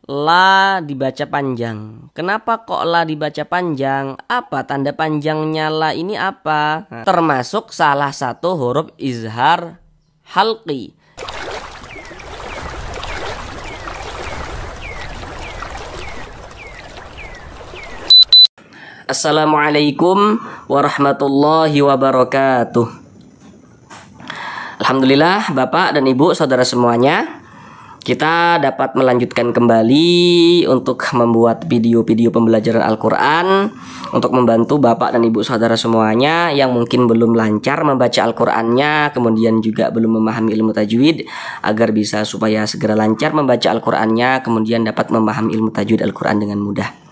la dibaca panjang. Kenapa kok la dibaca panjang? Apa tanda panjangnya la ini apa? Termasuk salah satu huruf izhar halqi. Assalamualaikum warahmatullahi wabarakatuh. Alhamdulillah Bapak dan Ibu saudara semuanya, kita dapat melanjutkan kembali untuk membuat video-video pembelajaran Al-Quran untuk membantu Bapak dan Ibu saudara semuanya yang mungkin belum lancar membaca Al-Qurannya, kemudian juga belum memahami ilmu tajwid, agar bisa supaya segera lancar membaca Al-Qurannya, kemudian dapat memahami ilmu tajwid Al-Quran dengan mudah.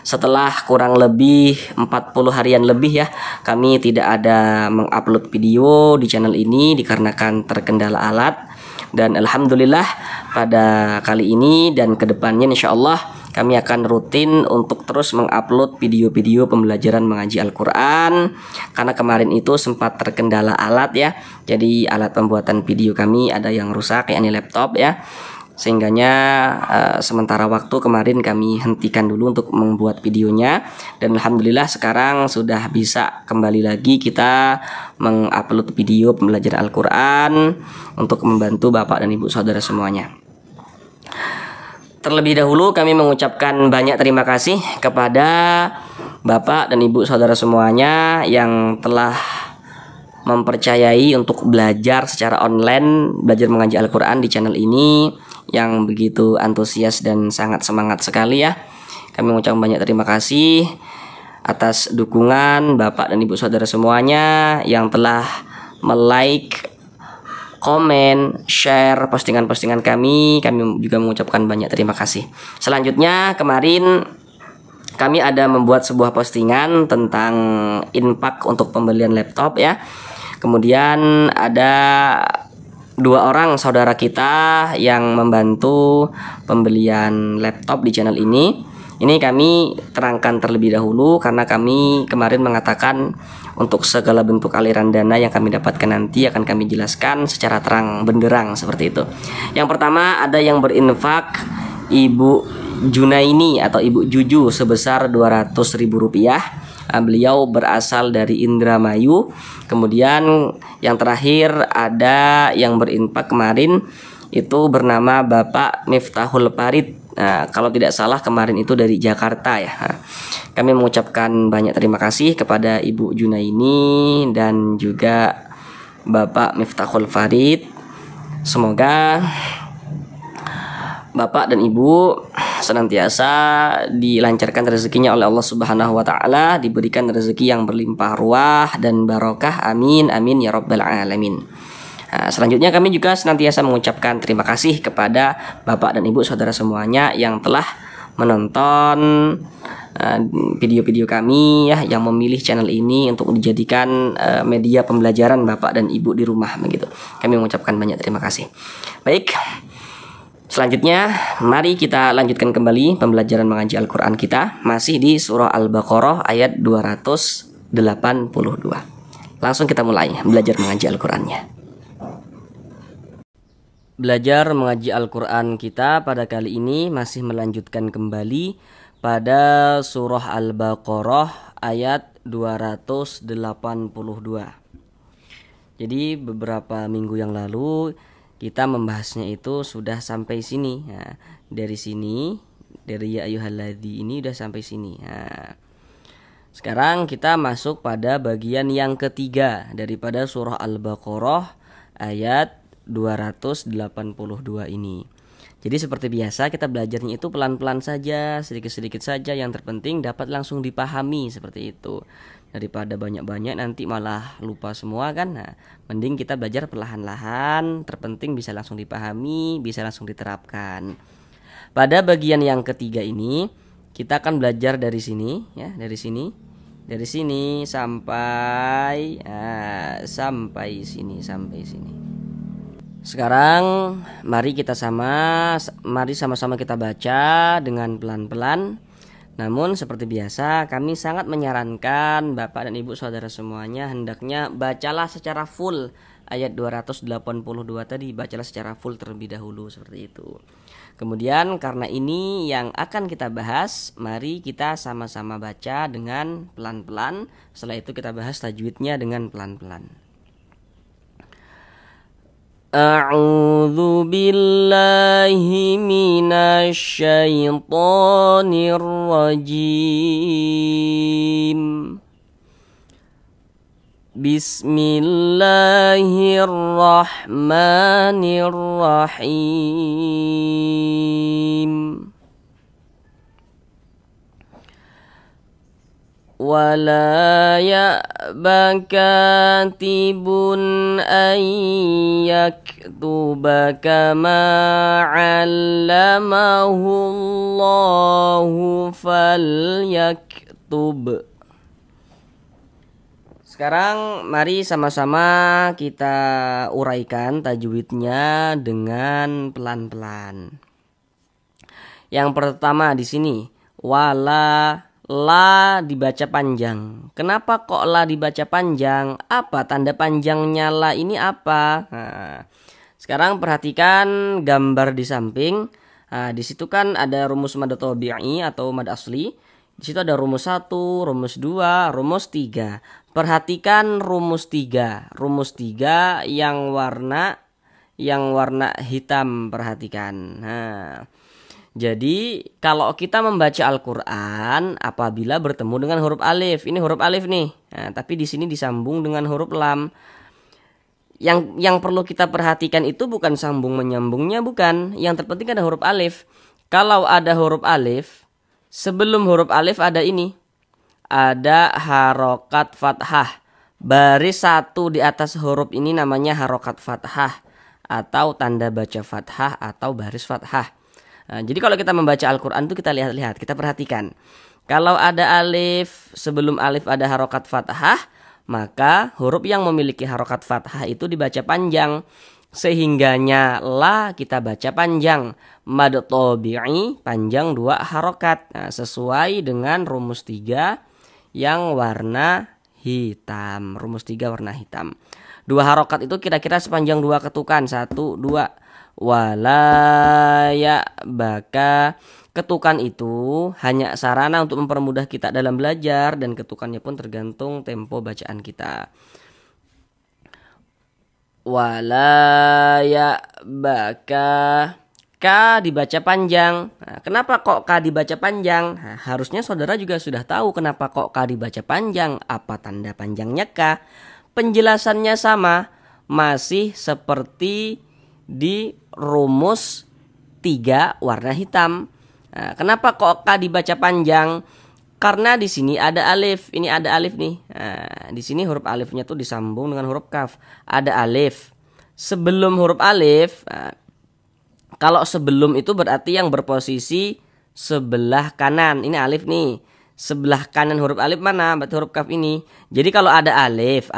Setelah kurang lebih 40 harian lebih ya, kami tidak ada mengupload video di channel ini dikarenakan terkendala alat. Dan alhamdulillah pada kali ini dan kedepannya insya Allah kami akan rutin untuk terus mengupload video-video pembelajaran mengaji Al-Quran. Karena kemarin itu sempat terkendala alat ya, jadi alat pembuatan video kami ada yang rusak, yakni laptop ya. Sehingganya sementara waktu kemarin kami hentikan dulu untuk membuat videonya. Dan alhamdulillah sekarang sudah bisa kembali lagi kita mengupload video pembelajaran Al-Quran untuk membantu Bapak dan Ibu saudara semuanya. Terlebih dahulu kami mengucapkan banyak terima kasih kepada Bapak dan Ibu saudara semuanya yang telah mempercayai untuk belajar secara online, belajar mengaji Al-Quran di channel ini, yang begitu antusias dan sangat semangat sekali ya. Kami mengucapkan banyak terima kasih atas dukungan Bapak dan Ibu saudara semuanya yang telah like, komen, share postingan-postingan kami. Kami juga mengucapkan banyak terima kasih. Selanjutnya kemarin kami ada membuat sebuah postingan tentang infak untuk pembelian laptop ya. Kemudian ada 2 orang saudara kita yang membantu pembelian laptop di channel ini. Ini kami terangkan terlebih dahulu karena kami kemarin mengatakan untuk segala bentuk aliran dana yang kami dapatkan nanti akan kami jelaskan secara terang benderang seperti itu. Yang pertama ada yang berinfak Ibu Junaini atau Ibu Juju sebesar Rp200.000. Beliau berasal dari Indramayu. Kemudian yang terakhir ada yang berinfak kemarin itu bernama Bapak Miftahul Farid. Kalau tidak salah kemarin itu dari Jakarta ya. Kami mengucapkan banyak terima kasih kepada Ibu Junaini dan juga Bapak Miftahul Farid. Semoga Bapak dan Ibu senantiasa dilancarkan rezekinya oleh Allah Subhanahu wa taala, diberikan rezeki yang berlimpah ruah dan barokah. Amin amin ya rabbal alamin. Selanjutnya kami juga senantiasa mengucapkan terima kasih kepada Bapak dan Ibu saudara semuanya yang telah menonton video-video kami ya, yang memilih channel ini untuk dijadikan media pembelajaran Bapak dan Ibu di rumah begitu. Kami mengucapkan banyak terima kasih. Baik. Selanjutnya, mari kita lanjutkan kembali pembelajaran mengaji Al-Quran kita. Masih di surah Al-Baqarah ayat 282. Langsung kita mulai belajar mengaji Al-Qurannya. Belajar mengaji Al-Quran kita pada kali ini masih melanjutkan kembali pada surah Al-Baqarah ayat 282. Jadi beberapa minggu yang lalu kita membahasnya itu sudah sampai sini. Dari sini, dari ya ayyuhalladzi ini udah sampai sini. Sekarang kita masuk pada bagian yang ketiga daripada surah Al-Baqarah ayat 282 ini. Jadi seperti biasa kita belajarnya itu pelan-pelan saja, sedikit-sedikit saja, yang terpenting dapat langsung dipahami seperti itu. Daripada banyak-banyak nanti malah lupa semua kan. Mending kita belajar perlahan-lahan, terpenting bisa langsung dipahami, bisa langsung diterapkan. Pada bagian yang ketiga ini kita akan belajar dari sini ya, dari sini sampai sini. Sekarang mari sama-sama kita baca dengan pelan-pelan. Namun seperti biasa kami sangat menyarankan Bapak dan Ibu saudara semuanya hendaknya bacalah secara full ayat 282 tadi, bacalah secara full terlebih dahulu seperti itu. Kemudian karena ini yang akan kita bahas, mari kita sama-sama baca dengan pelan-pelan. Setelah itu kita bahas tajwidnya dengan pelan-pelan. A'udzu billahi minasy syaithanir rajim. Bismillahirrahmanirrahim. Wala ya'ba katibun an yaktuba kama 'allamahu Allahu falyaktub. Sekarang mari sama-sama kita uraikan tajwidnya dengan pelan-pelan. Yang pertama di sini wala, la dibaca panjang. Kenapa kok la dibaca panjang? Apa tanda panjangnya la ini apa? Nah, sekarang perhatikan gambar di samping. Nah, di situ kan ada rumus mad tabi'i atau mad asli. Di situ ada rumus 1, rumus 2, rumus 3. Perhatikan rumus 3. Rumus 3 yang warna hitam, perhatikan. Nah, jadi kalau kita membaca Al-Qur'an apabila bertemu dengan huruf alif, ini huruf alif nih. Nah, tapi di sini disambung dengan huruf lam. Yang perlu kita perhatikan itu bukan sambung menyambungnya, bukan. Yang terpenting ada huruf alif. Kalau ada huruf alif, sebelum huruf alif ada ini. Ada harokat fathah. Baris 1 di atas huruf ini namanya harokat fathah atau tanda baca fathah atau baris fathah. Nah, jadi kalau kita membaca Al-Quran itu kita lihat-lihat, kita perhatikan. Kalau ada alif, sebelum alif ada harokat fathah, maka huruf yang memiliki harokat fathah itu dibaca panjang. Sehingganya la kita baca panjang. Mad tabi'i panjang 2 harokat. Nah, sesuai dengan rumus 3 yang warna hitam. Rumus 3 warna hitam. 2 harokat itu kira-kira sepanjang 2 ketukan. 1, 2. Wala ya'baka. Ketukan itu hanya sarana untuk mempermudah kita dalam belajar, dan ketukannya pun tergantung tempo bacaan kita. Wala ya'baka. Ka dibaca panjang. Nah, kenapa kok ka dibaca panjang? Nah, harusnya saudara juga sudah tahu kenapa kok ka dibaca panjang. Apa tanda panjangnya ka? Penjelasannya sama, masih seperti di rumus 3 warna hitam. Nah, kenapa kok ka dibaca panjang? Karena di sini ada alif. Ini ada alif nih. Nah, di sini huruf alifnya tuh disambung dengan huruf kaf. Ada alif. Sebelum huruf alif, nah, kalau sebelum itu berarti yang berposisi sebelah kanan. Ini alif nih. Sebelah kanan huruf alif mana? Berarti huruf kaf ini. Jadi kalau ada alif.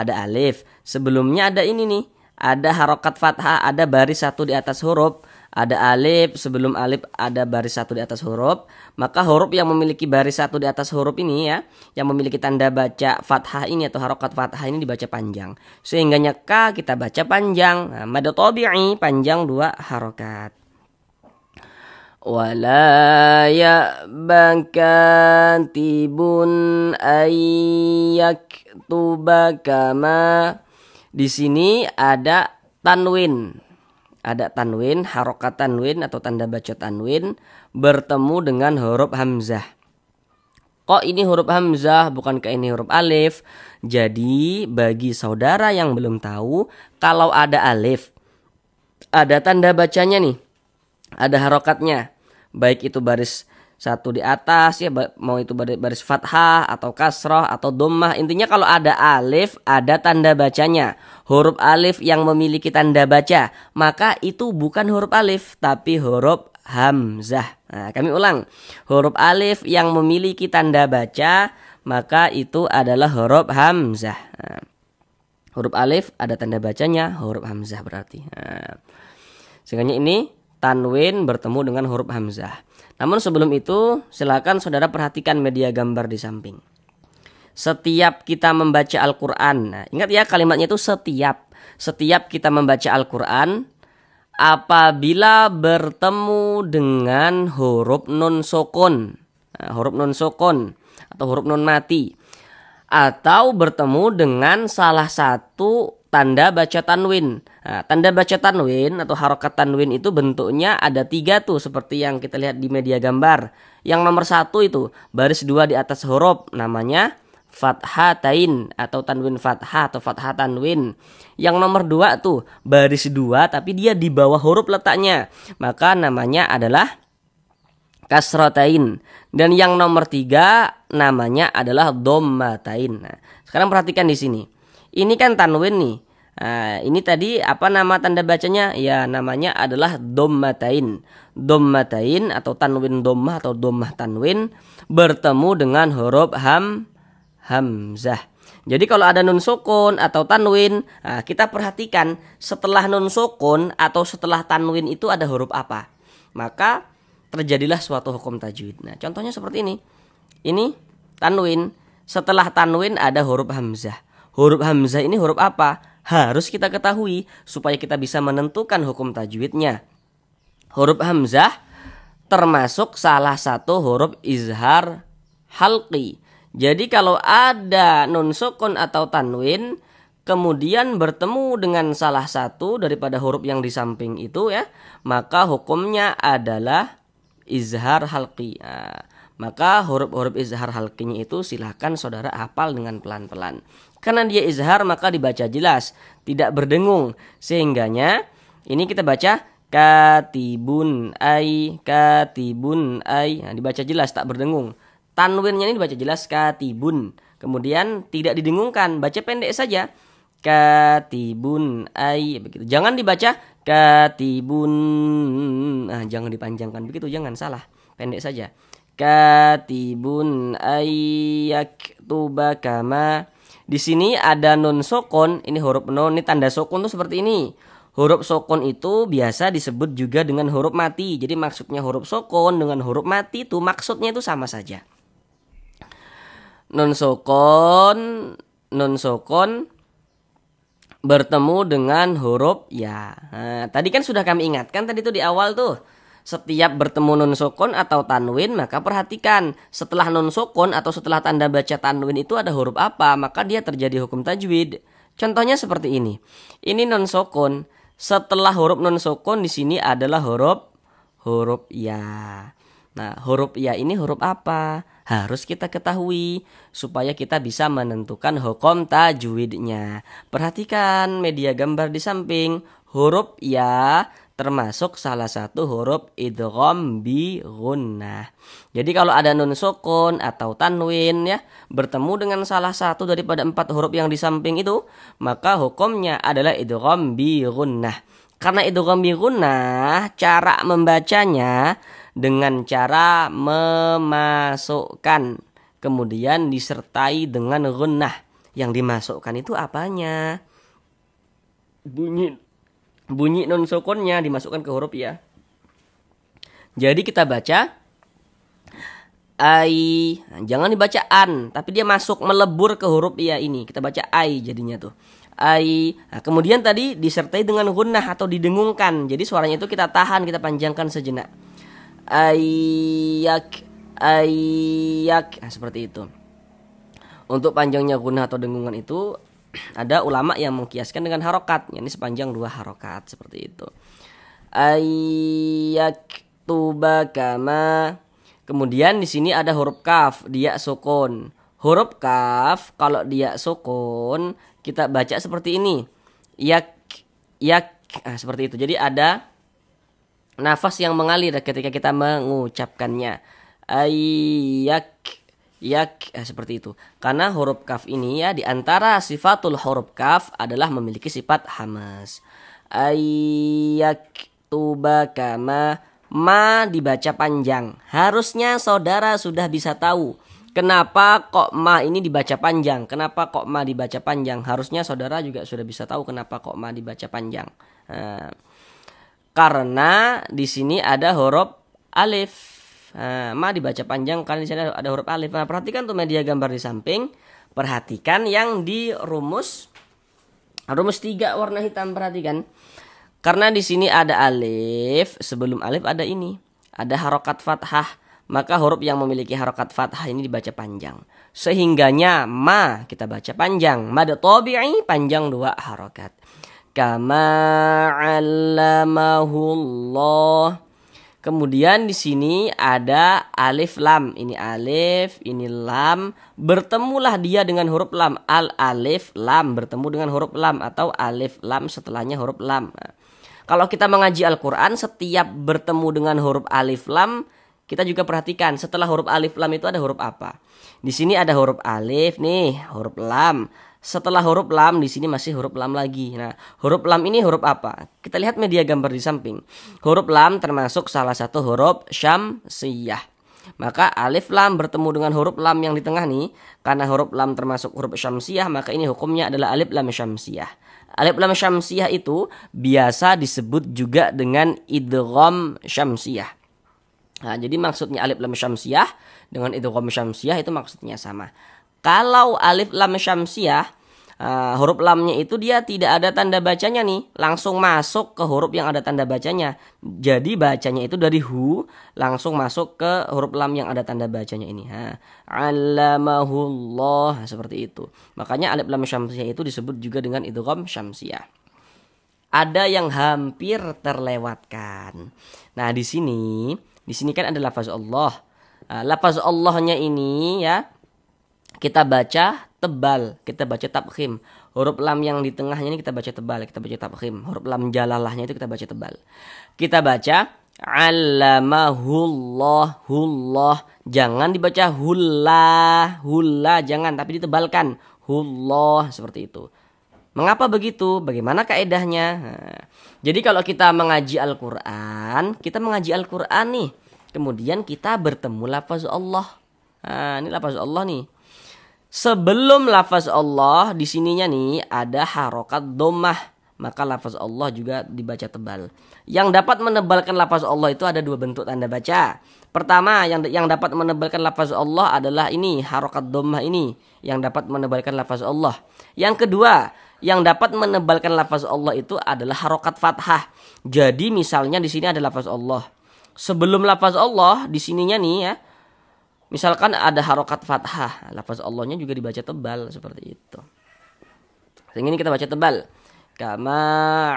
Sebelumnya ada ini nih. Ada harokat fathah, ada baris 1 di atas huruf. Ada alif, sebelum alif ada baris 1 di atas huruf. Maka huruf yang memiliki baris 1 di atas huruf ini ya, yang memiliki tanda baca fathah ini atau harokat fathah ini dibaca panjang. Sehingganya ka kita baca panjang. Nah, mad tabi'i panjang 2 harokat. Wala ya'baka tibun ayyaktuba kama. Di sini ada tanwin. Ada tanwin, harokat tanwin atau tanda baca tanwin bertemu dengan huruf hamzah. Kok ini huruf hamzah bukankah ini huruf alif? Jadi bagi saudara yang belum tahu, kalau ada alif, ada tanda bacanya nih. Ada harokatnya. Baik itu baris 1 di atas ya, mau itu baris fathah atau kasroh atau dhammah. Intinya kalau ada alif ada tanda bacanya. Huruf alif yang memiliki tanda baca, maka itu bukan huruf alif tapi huruf hamzah. Nah, kami ulang. Huruf alif yang memiliki tanda baca, maka itu adalah huruf hamzah. Nah, huruf alif ada tanda bacanya, huruf hamzah berarti. Nah, sehingga ini tanwin bertemu dengan huruf hamzah. Namun sebelum itu silakan saudara perhatikan media gambar di samping. Setiap kita membaca Al-Quran, nah, ingat ya kalimatnya itu setiap kita membaca Al-Quran, apabila bertemu dengan huruf nun sukun, huruf nun sukun atau huruf nun mati, atau bertemu dengan salah satu tanda baca tanwin. Tanda baca tanwin atau harokat tanwin itu bentuknya ada 3 tuh, seperti yang kita lihat di media gambar. Yang nomor 1 itu baris 2 di atas huruf, namanya fathatain atau tanwin fathah atau fathah tanwin. Yang nomor 2 tuh baris 2 tapi dia di bawah huruf letaknya, maka namanya adalah kasrotain. Dan yang nomor 3 namanya adalah dhammatain. Nah, sekarang perhatikan di sini. Ini kan tanwin nih. Nah, ini tadi apa nama tanda bacanya? Ya, namanya adalah dhammatain. Dhammatain atau tanwin dhammah atau dhammah tanwin bertemu dengan huruf hamzah. Jadi kalau ada nun sukun atau tanwin, kita perhatikan setelah nun sukun atau setelah tanwin itu ada huruf apa, maka terjadilah suatu hukum tajwid. Nah, contohnya seperti ini. Ini tanwin, setelah tanwin ada huruf hamzah. Huruf hamzah ini huruf apa? Harus kita ketahui supaya kita bisa menentukan hukum tajwidnya. Huruf hamzah termasuk salah satu huruf izhar halqi. Jadi kalau ada nun sukun atau tanwin kemudian bertemu dengan salah satu daripada huruf yang di samping itu ya, maka hukumnya adalah izhar halqi. Maka huruf-huruf izhar halqinya itu silahkan saudara hafal dengan pelan-pelan. Karena dia izhar maka dibaca jelas, tidak berdengung. Sehingganya ini kita baca katibun ay, katibun ay. Nah, dibaca jelas tak berdengung. Tanwinnya ini dibaca jelas katibun. Kemudian tidak didengungkan, baca pendek saja. Katibun ay, begitu. Jangan dibaca katibun. Nah, jangan dipanjangkan begitu, jangan, salah. Pendek saja. Katibun ay yaktuba kama. Di sini ada nun sukun, ini huruf nun, ini tanda sukun tuh seperti ini. Huruf sukun itu biasa disebut juga dengan huruf mati. Jadi maksudnya huruf sukun dengan huruf mati itu maksudnya itu sama saja. Nun sukun bertemu dengan huruf ya. Nah, tadi kan sudah kami ingatkan tadi tuh di awal tuh. Setiap bertemu nun sukun atau tanwin maka perhatikan setelah nun sukun atau setelah tanda baca tanwin itu ada huruf apa, maka dia terjadi hukum tajwid. Contohnya seperti ini. Ini nun sukun. Setelah huruf nun sukun di sini adalah huruf ya. Nah, huruf ya ini huruf apa? Harus kita ketahui supaya kita bisa menentukan hukum tajwidnya. Perhatikan media gambar di samping. Huruf ya termasuk salah satu huruf idgham bi gunnah. Jadi kalau ada nun sukun atau tanwin ya bertemu dengan salah satu daripada 4 huruf yang di samping itu, maka hukumnya adalah idgham bi gunnah. Karena idgham bi gunnah cara membacanya dengan cara memasukkan kemudian disertai dengan gunnah. Yang dimasukkan itu apanya? Bunyi nun sukunnya dimasukkan ke huruf ya. Jadi kita baca ai, jangan dibaca an, tapi dia masuk melebur ke huruf ya ini. Kita baca ai jadinya tuh. Ai. Nah, kemudian tadi disertai dengan gunnah atau didengungkan. Jadi suaranya itu kita tahan, kita panjangkan sejenak. Ayak. Nah, seperti itu. Untuk panjangnya gunnah atau dengungan itu ada ulama yang mengkiaskan dengan harokat, yakni sepanjang 2 harokat seperti itu. Ayak tuba kama. Kemudian di sini ada huruf kaf, dia sukun. Huruf kaf kalau dia sukun kita baca seperti ini. Yak. Nah, seperti itu. Jadi ada nafas yang mengalir ketika kita mengucapkannya. Ayak. Seperti itu. Karena huruf kaf ini ya diantara sifatul huruf kaf adalah memiliki sifat hamas. Ayak tuba kama. Ma dibaca panjang. Harusnya saudara sudah bisa tahu kenapa kok ma ini dibaca panjang. Kenapa kok ma dibaca panjang? Harusnya saudara juga sudah bisa tahu kenapa kok ma dibaca panjang. Karena di sini ada huruf alif. Ma dibaca panjang karena di sini ada huruf alif. Nah, perhatikan tuh media gambar di samping. Perhatikan yang di rumus 3 warna hitam, perhatikan. Karena di sini ada alif, sebelum alif ada ini, ada harokat fathah, maka huruf yang memiliki harokat fathah ini dibaca panjang. Sehingganya ma kita baca panjang, mad tabi'i panjang 2 harokat. Kama 'allamahullah. Kemudian di sini ada alif lam. Ini alif, ini lam. Bertemulah dia dengan huruf lam. Al alif lam bertemu dengan huruf lam atau alif lam setelahnya huruf lam. Nah, kalau kita mengaji Al-Qur'an, setiap bertemu dengan huruf alif lam, kita juga perhatikan setelah huruf alif lam itu ada huruf apa. Di sini ada huruf alif nih, huruf lam. Setelah huruf lam di sini masih huruf lam lagi. Nah, huruf lam ini huruf apa? Kita lihat media gambar di samping. Huruf lam termasuk salah satu huruf syamsiyah. Maka alif lam bertemu dengan huruf lam yang di tengah nih, karena huruf lam termasuk huruf syamsiyah, maka ini hukumnya adalah alif lam syamsiyah. Alif lam syamsiyah itu biasa disebut juga dengan idgham syamsiyah. Nah, jadi maksudnya alif lam syamsiyah dengan idgham syamsiyah itu maksudnya sama. Kalau alif lam syamsiyah, huruf lamnya itu dia tidak ada tanda bacanya nih, langsung masuk ke huruf yang ada tanda bacanya. Jadi bacanya itu dari hu langsung masuk ke huruf lam yang ada tanda bacanya ini. Allamahullah, seperti itu. Makanya alif lam syamsiyah itu disebut juga dengan idgham syamsiyah. Ada yang hampir terlewatkan. Nah, di sini kan ada lafaz Allah. Lafaz Allahnya ini ya, kita baca tebal, kita baca tabkhim. Huruf lam yang di tengahnya ini kita baca tebal, kita baca tabkhim. Huruf lam jalalahnya itu kita baca tebal. Kita baca allamahullah, hullah. Jangan dibaca hulla, hulla jangan, tapi ditebalkan. Hullah, seperti itu. Mengapa begitu? Bagaimana kaedahnya? Nah, jadi kalau kita mengaji Al-Quran, kita mengaji Al-Quran nih. Kemudian kita bertemu lafaz Allah. Nah, ini lafaz Allah nih. Sebelum lafaz Allah di sininya nih ada harokat dhammah, maka lafaz Allah juga dibaca tebal. Yang dapat menebalkan lafaz Allah itu ada 2 bentuk tanda baca. Pertama, yang dapat menebalkan lafaz Allah adalah ini, harokat dhammah ini yang dapat menebalkan lafaz Allah. Yang kedua, yang dapat menebalkan lafaz Allah itu adalah harokat fathah. Jadi misalnya di sini ada lafaz Allah. Sebelum lafaz Allah di sininya nih ya, misalkan ada harokat fathah, lafaz Allahnya juga dibaca tebal seperti itu. Yang ini kita baca tebal. Kama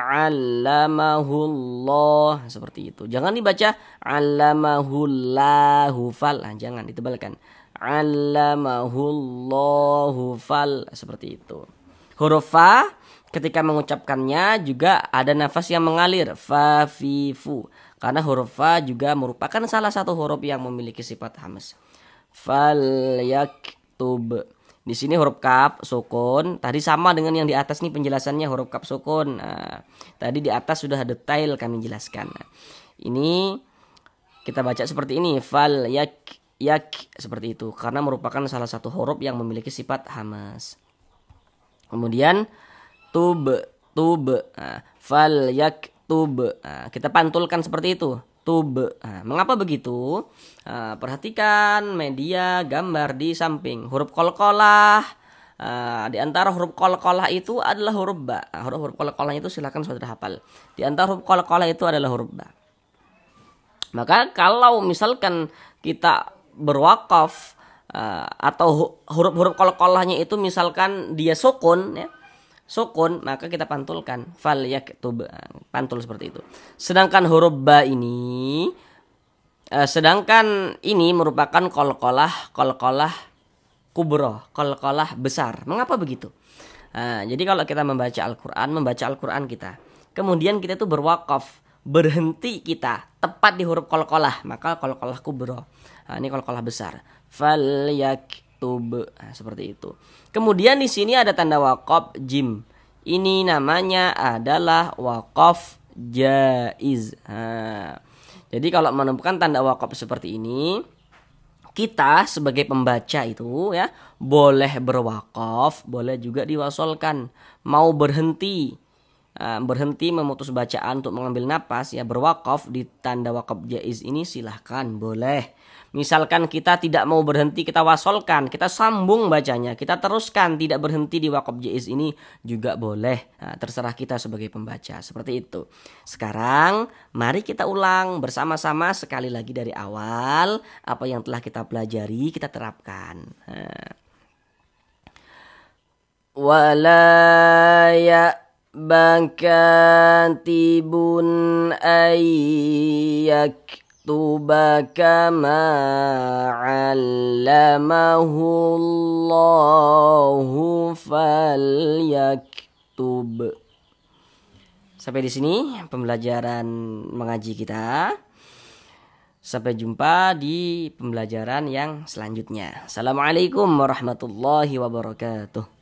'allamahullah, seperti itu. Jangan dibaca 'allamahullahu fal, jangan ditebalkan. 'allamahullahu fal, seperti itu. Huruf fa ketika mengucapkannya juga ada nafas yang mengalir, fa fi fu. Karena huruf fa juga merupakan salah satu huruf yang memiliki sifat hamz. Fal yaktub. Di sini huruf kaf sukun. Tadi sama dengan yang di atas nih penjelasannya, huruf kaf sukun. Nah, tadi di atas sudah detail kami jelaskan. Nah, ini kita baca seperti ini, fal yak seperti itu, karena merupakan salah satu huruf yang memiliki sifat hamz. Kemudian tub. Nah, fal yaktub. Nah, kita pantulkan seperti itu. Tub. Nah, mengapa begitu? Perhatikan media gambar di samping. Huruf qalqalah. Di antara huruf qalqalah itu adalah huruf ba. Huruf qalqalah itu silakan saudara hafal. Di antara huruf qalqalah itu adalah huruf ba. Maka kalau misalkan kita berwakaf atau huruf-huruf qalqalahnya itu misalkan dia sukun ya, sukun, maka kita pantulkan fal yaktub, pantul seperti itu. Sedangkan huruf ba ini merupakan qalqalah kubra, qalqalah besar. Mengapa begitu? Jadi kalau kita membaca Al-Qur'an kita, kemudian kita itu berwakaf, berhenti kita tepat di huruf qalqalah, maka qalqalah kubra. Ini qalqalah besar. Fal yaktub, seperti itu. Kemudian di sini ada tanda waqaf jim. Ini namanya adalah waqaf jaiz. Jadi kalau menemukan tanda waqaf seperti ini, kita sebagai pembaca itu ya boleh berwaqaf, boleh juga diwasolkan. Mau berhenti memutus bacaan untuk mengambil napas ya, berwaqaf di tanda waqaf jaiz ini silahkan, boleh. Misalkan kita tidak mau berhenti, kita wasolkan, kita sambung bacanya, kita teruskan, tidak berhenti di waqaf jaiz ini juga boleh. Nah, terserah kita sebagai pembaca, seperti itu. Sekarang mari kita ulang bersama-sama sekali lagi dari awal. Apa yang telah kita pelajari kita terapkan. Wala bakatibun ayyak yaktuba ma 'allamahu Allahu falyaktub. Sampai di sini pembelajaran mengaji kita. Sampai jumpa di pembelajaran yang selanjutnya. Assalamualaikum warahmatullahi wabarakatuh.